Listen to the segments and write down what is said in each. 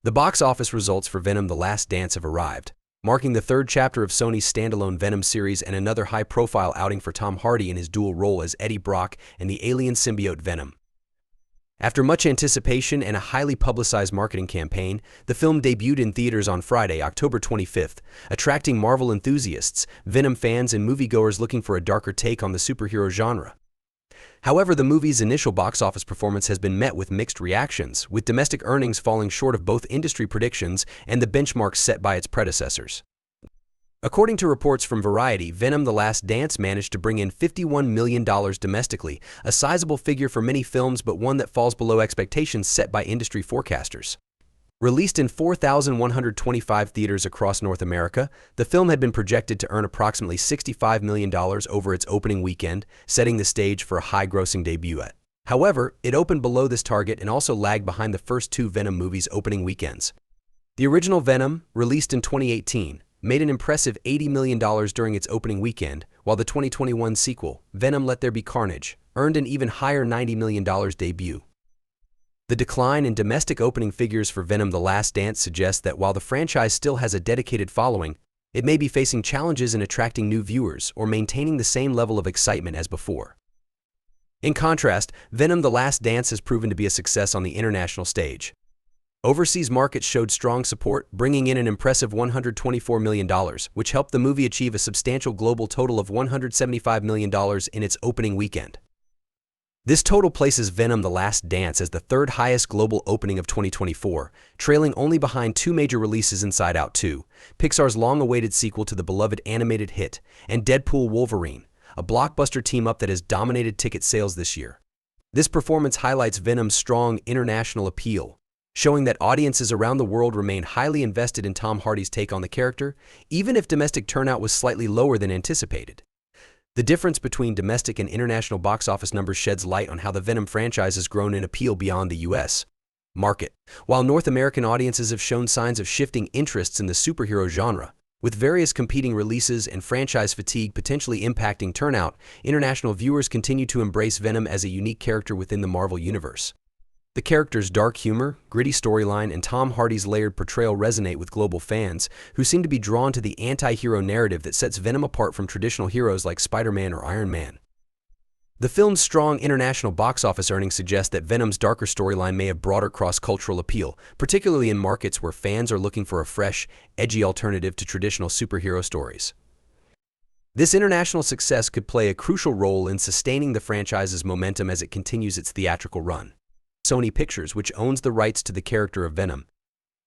The box office results for Venom: The Last Dance have arrived, marking the third chapter of Sony's standalone Venom series and another high-profile outing for Tom Hardy in his dual role as Eddie Brock and the alien symbiote Venom. After much anticipation and a highly publicized marketing campaign, the film debuted in theaters on Friday, October 25th, attracting Marvel enthusiasts, Venom fans, and moviegoers looking for a darker take on the superhero genre. However, the movie's initial box office performance has been met with mixed reactions, with domestic earnings falling short of both industry predictions and the benchmarks set by its predecessors. According to reports from Variety, Venom: The Last Dance managed to bring in $51 million domestically, a sizable figure for many films but one that falls below expectations set by industry forecasters. Released in 4,125 theaters across North America, the film had been projected to earn approximately $65 million over its opening weekend, setting the stage for a high-grossing debut. However, it opened below this target and also lagged behind the first two Venom movies' opening weekends. The original Venom, released in 2018, made an impressive $80 million during its opening weekend, while the 2021 sequel, Venom: Let There Be Carnage, earned an even higher $90 million debut. The decline in domestic opening figures for Venom: The Last Dance suggests that while the franchise still has a dedicated following, it may be facing challenges in attracting new viewers or maintaining the same level of excitement as before. In contrast, Venom: The Last Dance has proven to be a success on the international stage. Overseas markets showed strong support, bringing in an impressive $124 million, which helped the movie achieve a substantial global total of $175 million in its opening weekend. This total places Venom: The Last Dance as the third highest global opening of 2024, trailing only behind two major releases: Inside Out 2, Pixar's long-awaited sequel to the beloved animated hit, and Deadpool Wolverine, a blockbuster team-up that has dominated ticket sales this year. This performance highlights Venom's strong international appeal, showing that audiences around the world remain highly invested in Tom Hardy's take on the character, even if domestic turnout was slightly lower than anticipated. The difference between domestic and international box office numbers sheds light on how the Venom franchise has grown in appeal beyond the U.S. market. While North American audiences have shown signs of shifting interests in the superhero genre, with various competing releases and franchise fatigue potentially impacting turnout, international viewers continue to embrace Venom as a unique character within the Marvel Universe. The character's dark humor, gritty storyline, and Tom Hardy's layered portrayal resonate with global fans, who seem to be drawn to the anti-hero narrative that sets Venom apart from traditional heroes like Spider-Man or Iron Man. The film's strong international box office earnings suggest that Venom's darker storyline may have broader cross-cultural appeal, particularly in markets where fans are looking for a fresh, edgy alternative to traditional superhero stories. This international success could play a crucial role in sustaining the franchise's momentum as it continues its theatrical run. Sony Pictures, which owns the rights to the character of Venom,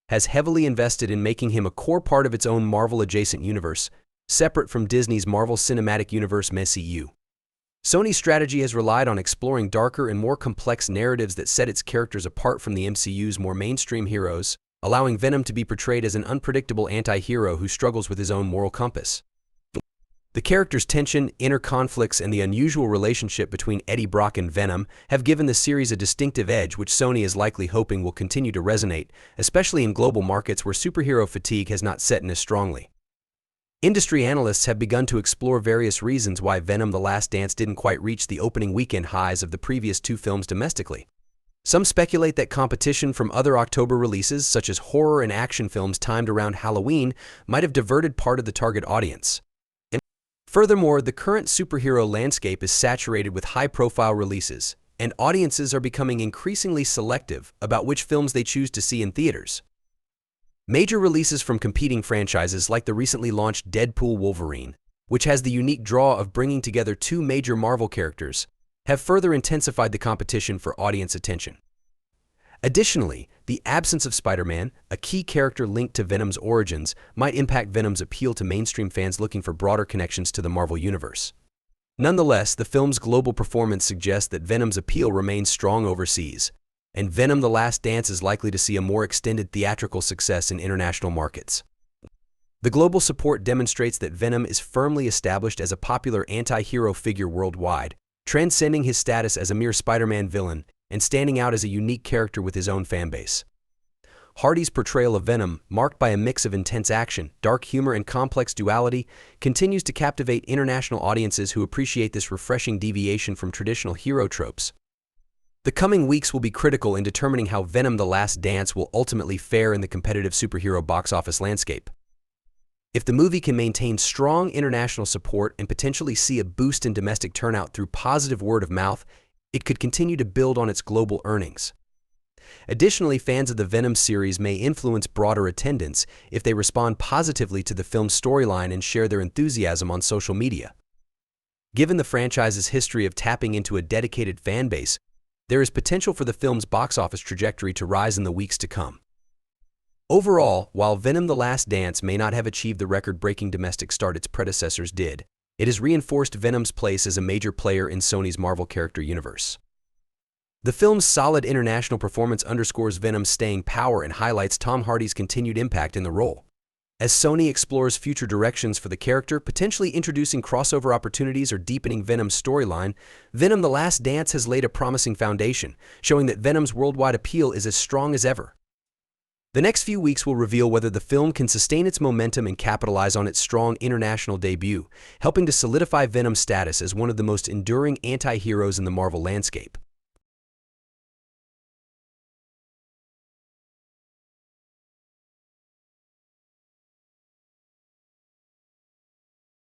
has heavily invested in making him a core part of its own Marvel-adjacent universe, separate from Disney's Marvel Cinematic Universe (MCU). Sony's strategy has relied on exploring darker and more complex narratives that set its characters apart from the MCU's more mainstream heroes, allowing Venom to be portrayed as an unpredictable anti-hero who struggles with his own moral compass. The character's tension, inner conflicts, and the unusual relationship between Eddie Brock and Venom have given the series a distinctive edge which Sony is likely hoping will continue to resonate, especially in global markets where superhero fatigue has not set in as strongly. Industry analysts have begun to explore various reasons why Venom: The Last Dance didn't quite reach the opening weekend highs of the previous two films domestically. Some speculate that competition from other October releases, such as horror and action films timed around Halloween, might have diverted part of the target audience. Furthermore, the current superhero landscape is saturated with high-profile releases, and audiences are becoming increasingly selective about which films they choose to see in theaters. Major releases from competing franchises like the recently launched Deadpool Wolverine, which has the unique draw of bringing together two major Marvel characters, have further intensified the competition for audience attention. Additionally, the absence of Spider-Man, a key character linked to Venom's origins, might impact Venom's appeal to mainstream fans looking for broader connections to the Marvel Universe. Nonetheless, the film's global performance suggests that Venom's appeal remains strong overseas, and Venom: The Last Dance is likely to see a more extended theatrical success in international markets. The global support demonstrates that Venom is firmly established as a popular anti-hero figure worldwide, transcending his status as a mere Spider-Man villain and standing out as a unique character with his own fanbase. Hardy's portrayal of Venom, marked by a mix of intense action, dark humor, and complex duality, continues to captivate international audiences who appreciate this refreshing deviation from traditional hero tropes. The coming weeks will be critical in determining how Venom: The Last Dance will ultimately fare in the competitive superhero box office landscape. If the movie can maintain strong international support and potentially see a boost in domestic turnout through positive word of mouth, it could continue to build on its global earnings. Additionally, fans of the Venom series may influence broader attendance if they respond positively to the film's storyline and share their enthusiasm on social media. Given the franchise's history of tapping into a dedicated fan base, there is potential for the film's box office trajectory to rise in the weeks to come. Overall, while Venom: The Last Dance may not have achieved the record-breaking domestic start its predecessors did, it has reinforced Venom's place as a major player in Sony's Marvel character universe. The film's solid international performance underscores Venom's staying power and highlights Tom Hardy's continued impact in the role. As Sony explores future directions for the character, potentially introducing crossover opportunities or deepening Venom's storyline, Venom: The Last Dance has laid a promising foundation, showing that Venom's worldwide appeal is as strong as ever. The next few weeks will reveal whether the film can sustain its momentum and capitalize on its strong international debut, helping to solidify Venom's status as one of the most enduring anti-heroes in the Marvel landscape.